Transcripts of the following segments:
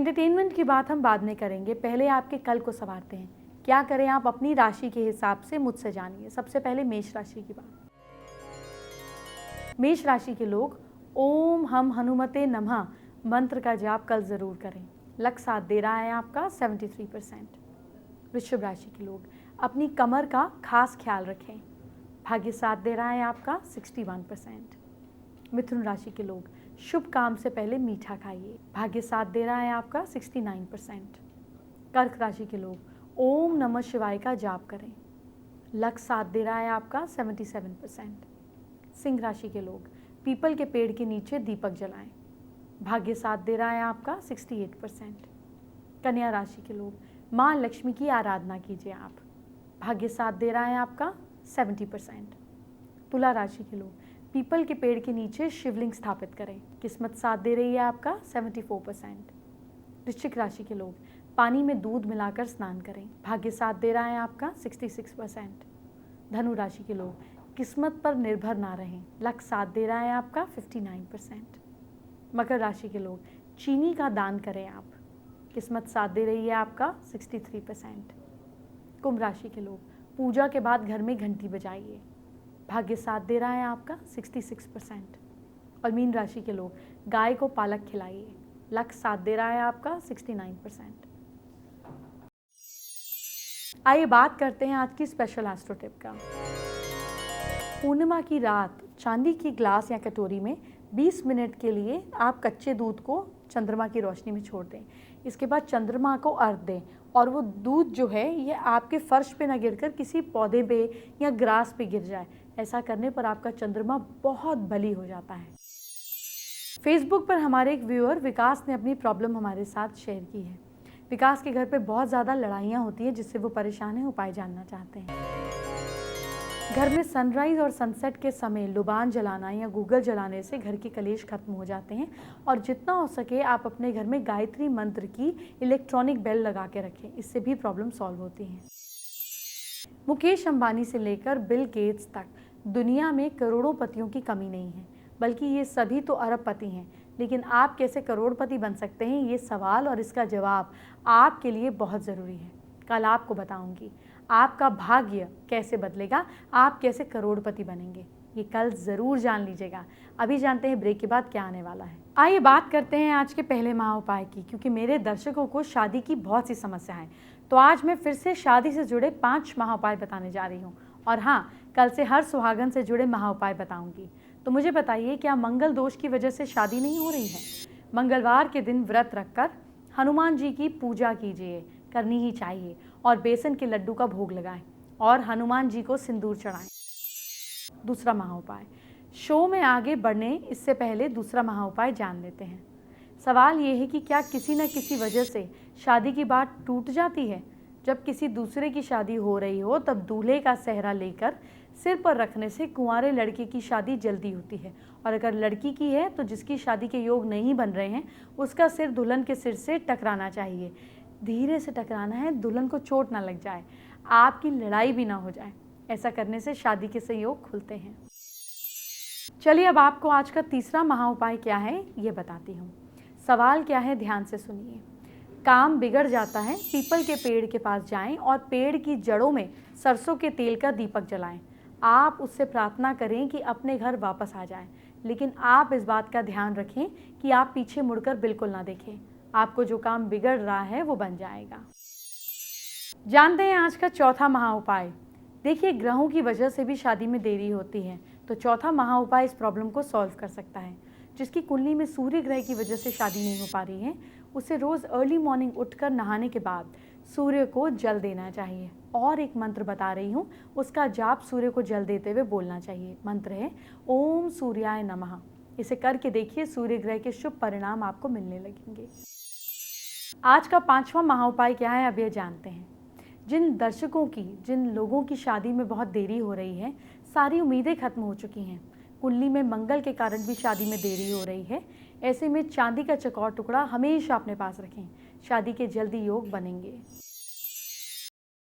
Entertainment की बात हम बाद में करेंगे, पहले आपके कल को संवारते हैं। क्या करें आप अपनी राशि के हिसाब से मुझसे जानिए। सबसे पहले मेष राशि की बात। मेष राशि के लोग ओम हम हनुमते नमः मंत्र का जाप कल जरूर करें। लक साथ दे रहा है आपका 73%। वृषभ राशि के लोग अपनी कमर का खास ख्याल रखें। भाग्य साथ दे रहा है आपका 61%। मिथुन राशि के लोग शुभ काम से पहले मीठा खाइए। भाग्य साथ दे रहा है आपका 69%। कर्क राशि के लोग ओम नमः शिवाय का जाप करें। लक साथ दे रहा है आपका 77%। सिंह राशि के लोग पीपल के पेड़ के नीचे दीपक जलाएं। भाग्य साथ दे रहा है आपका 68%। कन्या राशि के लोग माँ लक्ष्मी की आराधना कीजिए आप। भाग्य साथ दे रहा है आपका 70%। तुला राशि के लोग पीपल के पेड़ के नीचे शिवलिंग स्थापित करें। किस्मत साथ दे रही है आपका 74%। वृश्चिक राशि के लोग पानी में दूध मिलाकर स्नान करें। भाग्य साथ दे रहा है आपका 66%। धनु राशि के लोग किस्मत पर निर्भर ना रहें। लक साथ दे रहा है आपका 59%। मकर राशि के लोग चीनी का दान करें आप। किस्मत साथ दे रही है आपका 63%। कुंभ राशि के लोग पूजा के बाद घर में घंटी बजाइए। भाग्य साथ दे रहा है आपका 66%। और मीन राशि के लोग गाय को पालक खिलाइए। लक साथ दे रहा है आपका 69%। आइए बात करते हैं आज की स्पेशल एस्ट्रो टिप का। पूर्णिमा की रात चांदी की ग्लास या कटोरी में 20 मिनट के लिए आप कच्चे दूध को चंद्रमा की रोशनी में छोड़ दें। इसके बाद चंद्रमा को अर्घ दें और वो दूध जो है ये आपके फर्श पे ना गिरकर किसी पौधे पे या ग्रास पे गिर जाए। ऐसा करने पर आपका चंद्रमा बहुत बली हो जाता है। फेसबुक पर हमारे एक व्यूअर विकास ने अपनी प्रॉब्लम हमारे साथ शेयर की है। विकास के घर पे बहुत ज़्यादा लड़ाइयाँ होती हैं जिससे वो परेशान है, उपाय जानना चाहते हैं। घर में सनराइज़ और सनसेट के समय लुबान जलाना या गूगल जलाने से घर के कलेश खत्म हो जाते हैं। और जितना हो सके आप अपने घर में गायत्री मंत्र की इलेक्ट्रॉनिक बेल लगा के रखें, इससे भी प्रॉब्लम सॉल्व होती है। मुकेश अंबानी से लेकर बिल गेट्स तक दुनिया में करोड़ों की कमी नहीं है, बल्कि ये सभी तो अरबपति हैं। लेकिन आप कैसे करोड़पति बन सकते हैं, ये सवाल और इसका जवाब आपके लिए बहुत ज़रूरी है। कल आपको बताऊंगी आपका भाग्य कैसे बदलेगा, आप कैसे करोड़पति बनेंगे, ये कल ज़रूर जान लीजिएगा। अभी जानते हैं ब्रेक के बाद क्या आने वाला है। आइए बात करते हैं आज के पहले महा उपाय की, क्योंकि मेरे दर्शकों को शादी की बहुत सी समस्या है। तो आज मैं फिर से शादी से जुड़े 5 महा उपाय बताने जा रही हूँ। और हाँ, कल से हर सुहागन से जुड़े महा उपाय बताऊंगी। तो मुझे बताइए, क्या मंगल दोष की वजह से शादी नहीं हो रही है? मंगलवार के दिन व्रत रखकर हनुमान जी की पूजा कीजिए, करनी ही चाहिए, और बेसन के लड्डू का भोग लगाएं और हनुमान जी को सिंदूर चढ़ाएं। दूसरा महा उपाय, शो में आगे बढ़ने इससे पहले दूसरा महा उपाय जान लेते हैं। सवाल ये है कि क्या किसी न किसी वजह से शादी की बात टूट जाती है? जब किसी दूसरे की शादी हो रही हो तब दूल्हे का सेहरा लेकर सिर पर रखने से कुंवारे लड़के की शादी जल्दी होती है, और अगर लड़की की है तो जिसकी शादी के योग नहीं बन रहे हैं उसका सिर दुल्हन के सिर से टकराना चाहिए। धीरे से टकराना है, दुल्हन को चोट ना लग जाए, आपकी लड़ाई भी ना हो जाए। ऐसा करने से शादी के संयोग खुलते हैं। चलिए अब आपको आज का तीसरा महा उपाय क्या है ये बताती हूँ। सवाल क्या है, ध्यान से सुनिए। काम बिगड़ जाता है, पीपल के पेड़ के पास जाएं और पेड़ की जड़ों में सरसों के तेल का दीपक जलाएं। आप उससे प्रार्थना करें कि अपने घर वापस आ जाएं, लेकिन आप इस बात का ध्यान रखें कि आप पीछे मुड़कर बिल्कुल ना देखें। आपको जो काम बिगड़ रहा है वो बन जाएगा। जानते हैं आज का चौथा महा उपाय। देखिए, ग्रहों की वजह से भी शादी में देरी होती है, तो चौथा महा उपाय इस प्रॉब्लम को सॉल्व कर सकता है। जिसकी कुंडली में सूर्य ग्रह की वजह से शादी नहीं हो पा रही है, उसे रोज़ अर्ली मॉर्निंग उठकर नहाने के बाद सूर्य को जल देना चाहिए। और एक मंत्र बता रही हूँ, उसका जाप सूर्य को जल देते हुए बोलना चाहिए। मंत्र है ओम सूर्याय नमः। इसे करके देखिए, सूर्य ग्रह के शुभ परिणाम आपको मिलने लगेंगे। आज का 5वां महा उपाय क्या है, अब ये जानते हैं। जिन लोगों की शादी में बहुत देरी हो रही है, सारी उम्मीदें खत्म हो चुकी हैं, कुंडली में मंगल के कारण भी शादी में देरी हो रही है, ऐसे में चांदी का चौकोर टुकड़ा हमेशा अपने पास रखें, शादी के जल्दी योग बनेंगे।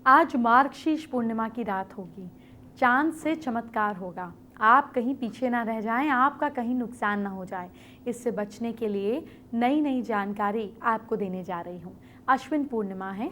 आज मार्गशीर्ष पूर्णिमा की रात होगी, चांद से चमत्कार होगा। आप कहीं पीछे ना रह जाएं, आपका कहीं नुकसान ना हो जाए। इससे बचने के लिए नई नई जानकारी आपको देने जा रही हूँ। अश्विन पूर्णिमा है।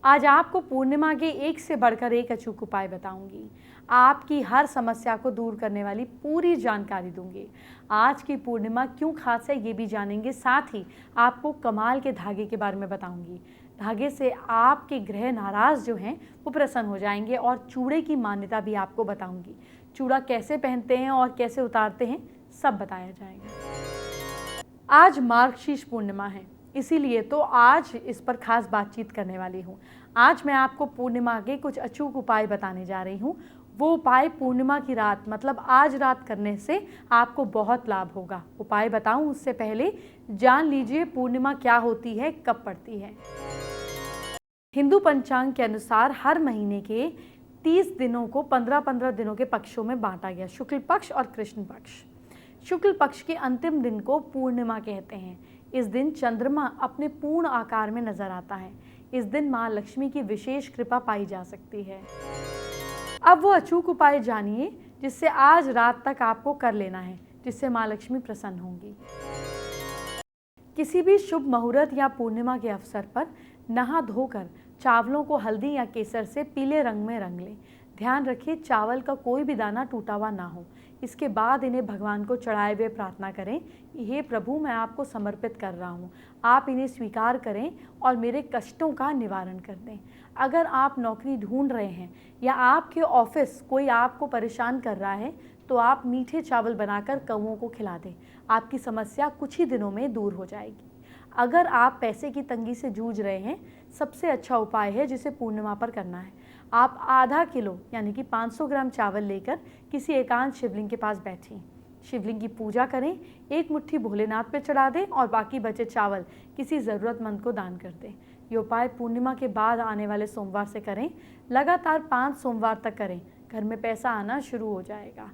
आज आपको पूर्णिमा के एक से बढ़कर एक अचूक उपाय बताऊंगी। आपकी हर समस्या को दूर करने वाली पूरी जानकारी दूंगी। आज की पूर्णिमा क्यों खास है ये भी जानेंगे, साथ ही आपको कमाल के धागे के बारे में बताऊंगी। धागे से आपके ग्रह नाराज जो हैं वो प्रसन्न हो जाएंगे, और चूड़े की मान्यता भी आपको बताऊंगी। चूड़ा कैसे पहनते हैं और कैसे उतारते हैं सब बताया जाएगा। आज मार्गशीर्ष पूर्णिमा है, इसीलिए तो आज इस पर खास बातचीत करने वाली हूँ। आज मैं आपको पूर्णिमा के कुछ अचूक उपाय बताने जा रही हूँ। वो उपाय पूर्णिमा की रात मतलब आज रात करने से आपको बहुत लाभ होगा। उपाय बताऊं उससे पहले जान लीजिए पूर्णिमा क्या होती है, कब पड़ती है। हिंदू पंचांग के अनुसार हर महीने के 30 दिनों को 15-15 दिनों के पक्षों में बांटा गया, शुक्ल पक्ष और कृष्ण पक्ष। शुक्ल पक्ष के अंतिम दिन को पूर्णिमा कहते हैं। इस दिन चंद्रमा अपने पूर्ण आकार में नजर आता है। इस दिन मां लक्ष्मी की विशेष कृपा पाई जा सकती है। अब वो अचूक उपाय जानिए जिससे आज रात तक आपको कर लेना है, जिससे मां लक्ष्मी प्रसन्न होंगी। किसी भी शुभ मुहूर्त या पूर्णिमा के अवसर पर नहा धोकर चावलों को हल्दी या केसर से पीले रंग में रंग लें। ध्यान रखिए चावल का कोई भी दाना टूटा हुआ ना हो। इसके बाद इन्हें भगवान को चढ़ाए हुए प्रार्थना करें, हे प्रभु मैं आपको समर्पित कर रहा हूँ, आप इन्हें स्वीकार करें और मेरे कष्टों का निवारण कर दें। अगर आप नौकरी ढूंढ रहे हैं या आपके ऑफिस कोई आपको परेशान कर रहा है तो आप मीठे चावल बनाकर कौवों को खिला दें। आपकी समस्या कुछ ही दिनों में दूर हो जाएगी। अगर आप पैसे की तंगी से जूझ रहे हैं, सबसे अच्छा उपाय है जिसे पूर्णिमा पर करना है। आप आधा किलो यानी कि 500 ग्राम चावल लेकर किसी एकांत शिवलिंग के पास बैठें। शिवलिंग की पूजा करें, एक मुट्ठी भोलेनाथ पे चढ़ा दें और बाकी बचे चावल किसी ज़रूरतमंद को दान कर दें। ये उपाय पूर्णिमा के बाद आने वाले सोमवार से करें। लगातार 5 सोमवार तक करें, घर में पैसा आना शुरू हो जाएगा।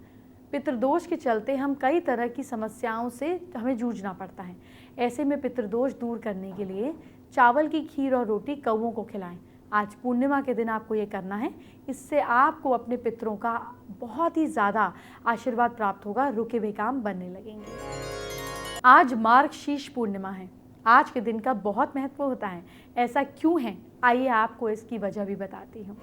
पितृदोष के चलते हम कई तरह की समस्याओं से हमें जूझना पड़ता है। ऐसे में पितृदोष दूर करने के लिए चावल की खीर और रोटी कौवों को खिलाएं। आज पूर्णिमा के दिन आपको ये करना है। इससे आपको अपने पितरों का बहुत ही ज़्यादा आशीर्वाद प्राप्त होगा, रुके हुए काम बनने लगेंगे। आज मार्गशीर्ष पूर्णिमा है। आज के दिन का बहुत महत्व होता है। ऐसा क्यों है, आइए आपको इसकी वजह भी बताती हूँ।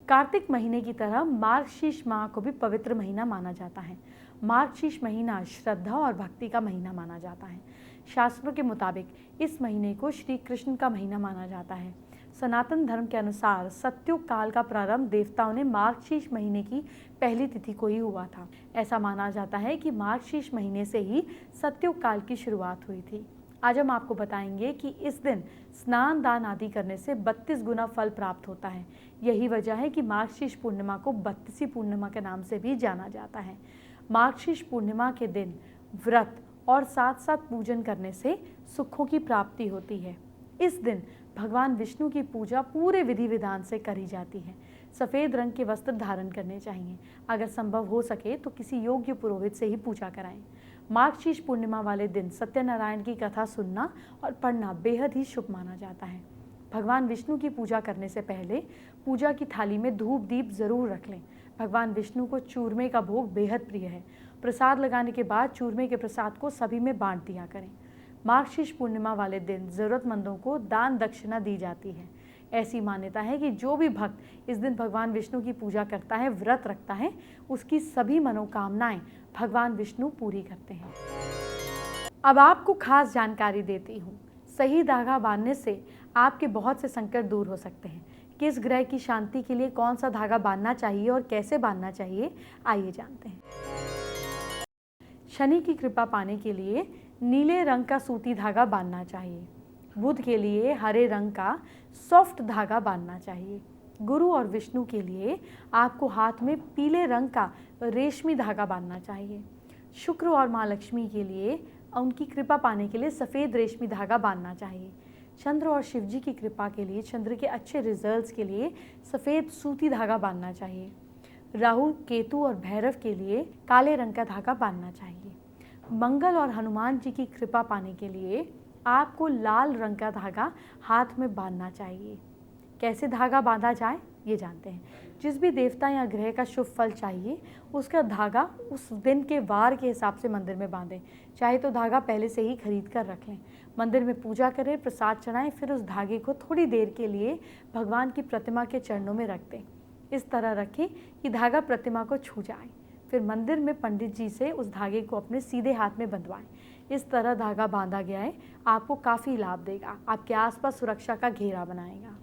कार्तिक महीने की तरह मार्गशीर्ष माह को भी पवित्र महीना माना जाता है। मार्गशीर्ष महीना श्रद्धा और भक्ति का महीना माना जाता है। शास्त्रों के मुताबिक इस महीने को श्री कृष्ण का महीना माना जाता है। सनातन धर्म के अनुसार सतयुग काल का प्रारंभ देवताओं ने मार्गशीर्ष महीने की पहली तिथि को ही हुआ था। ऐसा माना जाता है कि मार्गशीर्ष महीने से ही सतयुग काल की शुरुआत हुई थी। आज हम आपको बताएंगे कि इस दिन स्नान दान आदि करने से 32 गुना फल प्राप्त होता है। यही वजह है कि मार्गशीर्ष पूर्णिमा को 32वीं पूर्णिमा के नाम से भी जाना जाता है। मार्गशीर्ष पूर्णिमा के दिन व्रत और साथ साथ पूजन करने से सुखों की प्राप्ति होती है। इस दिन भगवान विष्णु की पूजा पूरे विधि विधान से करी जाती है। सफ़ेद रंग के वस्त्र धारण करने चाहिए। अगर संभव हो सके तो किसी योग्य पुरोहित से ही पूजा कराएं। मार्गशीर्ष पूर्णिमा वाले दिन सत्यनारायण की कथा सुनना और पढ़ना बेहद ही शुभ माना जाता है। भगवान विष्णु की पूजा करने से पहले पूजा की थाली में धूप दीप जरूर रख लें। भगवान विष्णु को चूरमे का भोग बेहद प्रिय है। प्रसाद लगाने के बाद चूरमे के प्रसाद को सभी में बांट दिया करें। मार्गशीर्ष पूर्णिमा वाले दिन ज़रूरतमंदों को दान दक्षिणा दी जाती है। ऐसी मान्यता है कि जो भी भक्त इस दिन भगवान विष्णु की पूजा करता है, व्रत रखता है, उसकी सभी मनोकामनाएं भगवान विष्णु पूरी करते हैं। अब आपको खास जानकारी देती हूँ। सही धागा बांधने से आपके बहुत से संकट दूर हो सकते हैं। किस ग्रह की शांति के लिए कौन सा धागा बांधना चाहिए और कैसे बांधना चाहिए, आइए जानते हैं। शनि की कृपा पाने के लिए नीले रंग का सूती धागा बांधना चाहिए। बुध के लिए हरे रंग का सॉफ्ट धागा बांधना चाहिए। गुरु और विष्णु के लिए आपको हाथ में पीले रंग का रेशमी धागा बांधना चाहिए। शुक्र और माँ लक्ष्मी के लिए उनकी कृपा पाने के लिए सफ़ेद रेशमी धागा बांधना चाहिए। चंद्र और शिव जी की कृपा के लिए, चंद्र के अच्छे रिजल्ट्स के लिए सफ़ेद सूती धागा बांधना चाहिए। राहु, केतु और भैरव के लिए काले रंग का धागा बांधना चाहिए। मंगल और हनुमान जी की कृपा पाने के लिए आपको लाल रंग का धागा हाथ में बांधना चाहिए। कैसे धागा बांधा जाए, ये जानते हैं। जिस भी देवता या ग्रह का शुभ फल चाहिए उसका धागा उस दिन के वार के हिसाब से मंदिर में बांधें। चाहे तो धागा पहले से ही खरीद कर रख लें। मंदिर में पूजा करें, प्रसाद चढ़ाएं, फिर उस धागे को थोड़ी देर के लिए भगवान की प्रतिमा के चरणों में रख दें। इस तरह रखें कि धागा प्रतिमा को छू जाए। फिर मंदिर में पंडित जी से उस धागे को अपने सीधे हाथ में बंधवाएं। इस तरह धागा बांधा गया है आपको काफ़ी लाभ देगा, आपके आसपास सुरक्षा का घेरा बनाएगा।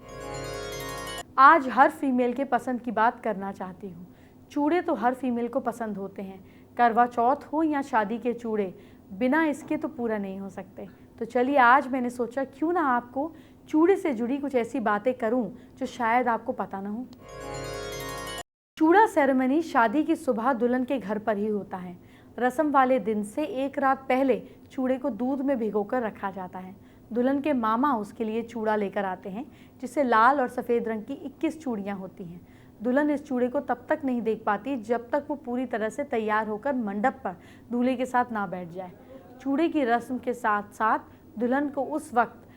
आज हर फीमेल के पसंद की बात करना चाहती हूँ। चूड़े तो हर फीमेल को पसंद होते हैं। करवा चौथ हो या शादी के चूड़े, बिना इसके तो पूरा नहीं हो सकते। तो चलिए आज मैंने सोचा क्यों ना आपको चूड़े से जुड़ी कुछ ऐसी बातें करूं जो शायद आपको पता ना हो। चूड़ा सेरेमनी शादी की सुबह दुल्हन के घर पर ही होता है। रस्म वाले दिन से एक रात पहले चूड़े को दूध में भिगोकर रखा जाता है। दुल्हन के मामा उसके लिए चूड़ा लेकर आते हैं, जिससे लाल और सफ़ेद रंग की 21 चूड़ियाँ होती हैं। दुल्हन इस चूड़े को तब तक नहीं देख पाती जब तक वो पूरी तरह से तैयार होकर मंडप पर दूल्हे के साथ ना बैठ जाए। चूड़े की रस्म के साथ साथ दुल्हन को उस वक्त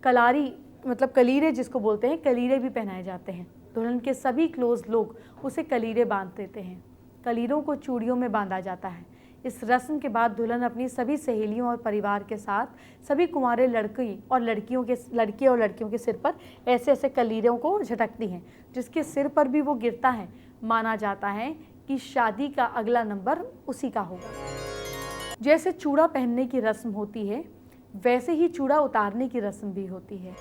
कलारी मतलब कलीरे जिसको बोलते हैं, कलीरे भी पहनाए जाते हैं। दुल्हन के सभी क्लोज लोग उसे कलीरे बांध देते हैं। कलीरों को चूड़ियों में बांधा जाता है। इस रस्म के बाद दुल्हन अपनी सभी सहेलियों और परिवार के साथ सभी कुंवारे लड़के और लड़कियों के सिर पर ऐसे ऐसे कलीरों को झटकती हैं, जिसके सिर पर भी वो गिरता है। माना जाता है कि शादी का अगला नंबर उसी का होगा। जैसे चूड़ा पहनने की रस्म होती है, वैसे ही चूड़ा उतारने की रस्म भी होती है।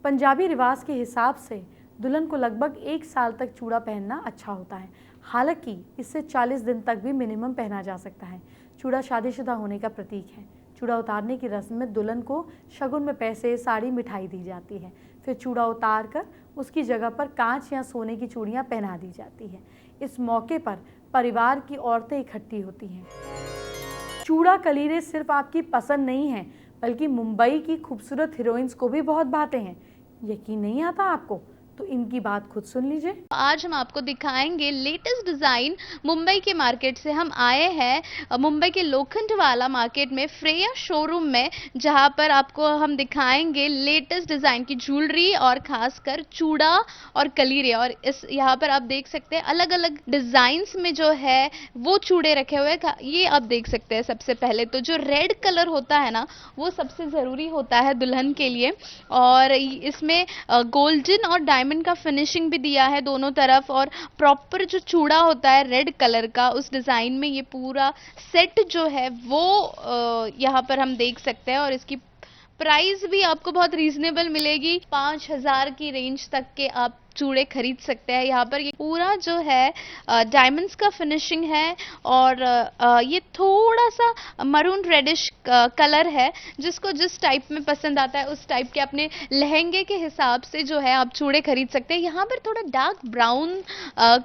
पंजाबी रिवाज के हिसाब से दुल्हन को लगभग 1 साल तक चूड़ा पहनना अच्छा होता है। हालांकि इससे 40 दिन तक भी मिनिमम पहना जा सकता है। चूड़ा शादीशुदा होने का प्रतीक है। चूड़ा उतारने की रस्म में दुल्हन को शगुन में पैसे, साड़ी, मिठाई दी जाती है। फिर चूड़ा उतार कर उसकी जगह पर कांच या सोने की चूड़ियाँ पहना दी जाती है। इस मौके पर परिवार की औरतें इकट्ठी होती हैं। चूड़ा कलीरे सिर्फ आपकी पसंद नहीं है, बल्कि मुंबई की खूबसूरत हीरोइंस को भी बहुत भाते हैं। यकीन नहीं आता आपको? तो इनकी बात खुद सुन लीजिए। आज हम आपको दिखाएंगे लेटेस्ट डिज़ाइन। मुंबई के मार्केट से हम आए हैं मुंबई के लोखंडवाला मार्केट में फ्रेया शोरूम में, जहां पर आपको हम दिखाएंगे लेटेस्ट डिज़ाइन की ज्वेलरी और खासकर चूड़ा और कलीरे। और इस यहाँ पर आप देख सकते हैं अलग अलग डिज़ाइंस में जो है वो चूड़े रखे हुए हैं। ये आप देख सकते हैं। सबसे पहले तो जो रेड कलर होता है ना, वो सबसे ज़रूरी होता है दुल्हन के लिए। और इसमें गोल्डन और डायमंड का फिनिशिंग भी दिया है दोनों तरफ। और प्रॉपर जो चूड़ा होता है रेड कलर का, उस डिजाइन में ये पूरा सेट जो है वो यहाँ पर हम देख सकते हैं। और इसकी प्राइस भी आपको बहुत रीजनेबल मिलेगी। 5,000 की रेंज तक के आप चूड़े खरीद सकते हैं। यहाँ पर ये पूरा जो है डायमंड्स का फिनिशिंग है। और ये थोड़ा सा मरून रेडिश कलर है। जिसको जिस टाइप में पसंद आता है उस टाइप के अपने लहंगे के हिसाब से जो है आप चूड़े खरीद सकते हैं। यहाँ पर थोड़ा डार्क ब्राउन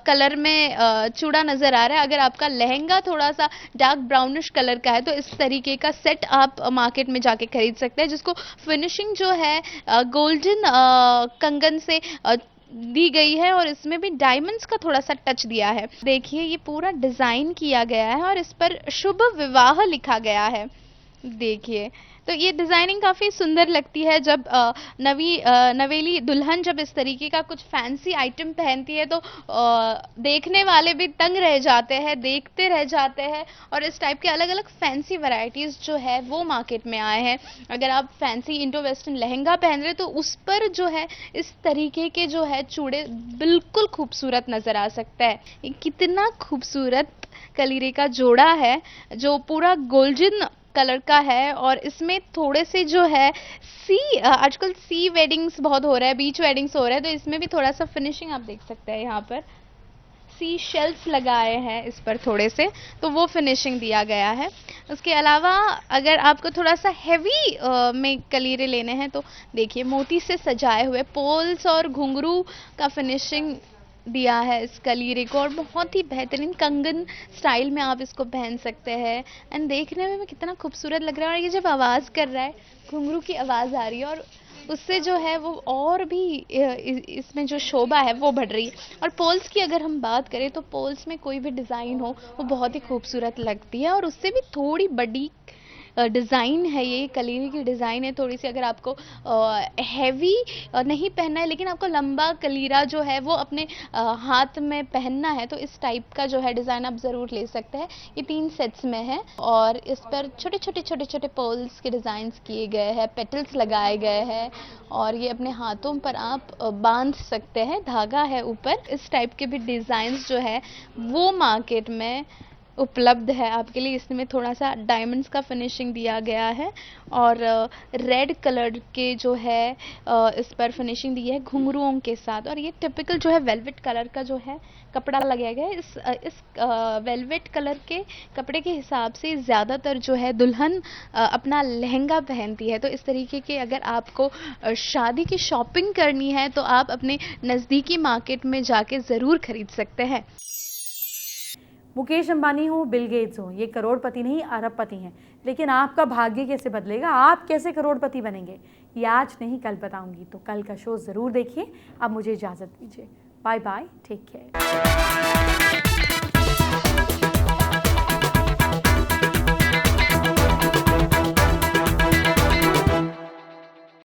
कलर में चूड़ा नजर आ रहा है। अगर आपका लहंगा थोड़ा सा डार्क ब्राउनिश कलर का है तो इस तरीके का सेट आप मार्केट में जाके खरीद सकते हैं, जिसको फिनिशिंग जो है गोल्डन कंगन से दी गई है। और इसमें भी डायमंड्स का थोड़ा सा टच दिया है। देखिए ये पूरा डिजाइन किया गया है और इस पर शुभ विवाह लिखा गया है। देखिए तो ये डिजाइनिंग काफी सुंदर लगती है। जब नवेली दुल्हन जब इस तरीके का कुछ फैंसी आइटम पहनती है तो देखने वाले भी तंग रह जाते हैं, देखते रह जाते हैं। और इस टाइप के अलग अलग फैंसी वैरायटीज जो है वो मार्केट में आए हैं। अगर आप फैंसी इंडो वेस्टर्न लहंगा पहन रहे तो उस पर जो है इस तरीके के जो है चूड़े बिल्कुल खूबसूरत नजर आ सकता है। ये कितना खूबसूरत कलीरे का जोड़ा है जो पूरा गोल्डन कलर का है। और इसमें थोड़े से जो है आजकल सी वेडिंग्स बहुत हो रहा है, बीच वेडिंग्स हो रहा है, तो इसमें भी थोड़ा सा फिनिशिंग आप देख सकते हैं। यहाँ पर सी शेल्स लगाए हैं इस पर थोड़े से, तो वो फिनिशिंग दिया गया है। उसके अलावा अगर आपको थोड़ा सा हैवी में कलीरे लेने हैं तो देखिए मोती से सजाए हुए पोल्स और घुंघरू का फिनिशिंग दिया है इस कलीरे को। और बहुत ही बेहतरीन कंगन स्टाइल में आप इसको पहन सकते हैं। एंड देखने में कितना खूबसूरत लग रहा है। और ये जब आवाज़ कर रहा है, घुंघरू की आवाज़ आ रही है और उससे जो है वो और भी इसमें जो शोभा है वो बढ़ रही है। और पोल्स की अगर हम बात करें तो पोल्स में कोई भी डिज़ाइन हो वो बहुत ही खूबसूरत लगती है। और उससे भी थोड़ी बड़ी डिज़ाइन है, ये कलीरे की डिज़ाइन है थोड़ी सी। अगर आपको हैवी नहीं पहनना है लेकिन आपको लंबा कलीरा जो है वो अपने हाथ में पहनना है, तो इस टाइप का जो है डिज़ाइन आप ज़रूर ले सकते हैं। ये 3 सेट्स में है और इस पर छोटे छोटे पर्ल्स के डिज़ाइंस किए गए हैं, पेटल्स लगाए गए हैं और ये अपने हाथों पर आप बांध सकते हैं, धागा है ऊपर। इस टाइप के भी डिज़ाइंस जो है वो मार्केट में उपलब्ध है आपके लिए। इसमें थोड़ा सा डायमंड्स का फिनिशिंग दिया गया है और रेड कलर के जो है इस पर फिनिशिंग दी है घुंघरुओं के साथ। और ये टिपिकल जो है वेलवेट कलर का जो है कपड़ा लगाया गया है। इस वेलवेट कलर के कपड़े के हिसाब से ज़्यादातर जो है दुल्हन अपना लहंगा पहनती है। तो इस तरीके के अगर आपको शादी की शॉपिंग करनी है तो आप अपने नज़दीकी मार्केट में जाके ज़रूर खरीद सकते हैं। मुकेश अंबानी हो, बिल गेट्स हो, ये करोड़पति नहीं अरबपति हैं, लेकिन आपका भाग्य कैसे बदलेगा, आप कैसे करोड़पति बनेंगे, ये आज नहीं कल बताऊंगी। तो कल का शो ज़रूर देखिए। अब मुझे इजाज़त दीजिए। Bye bye, take care.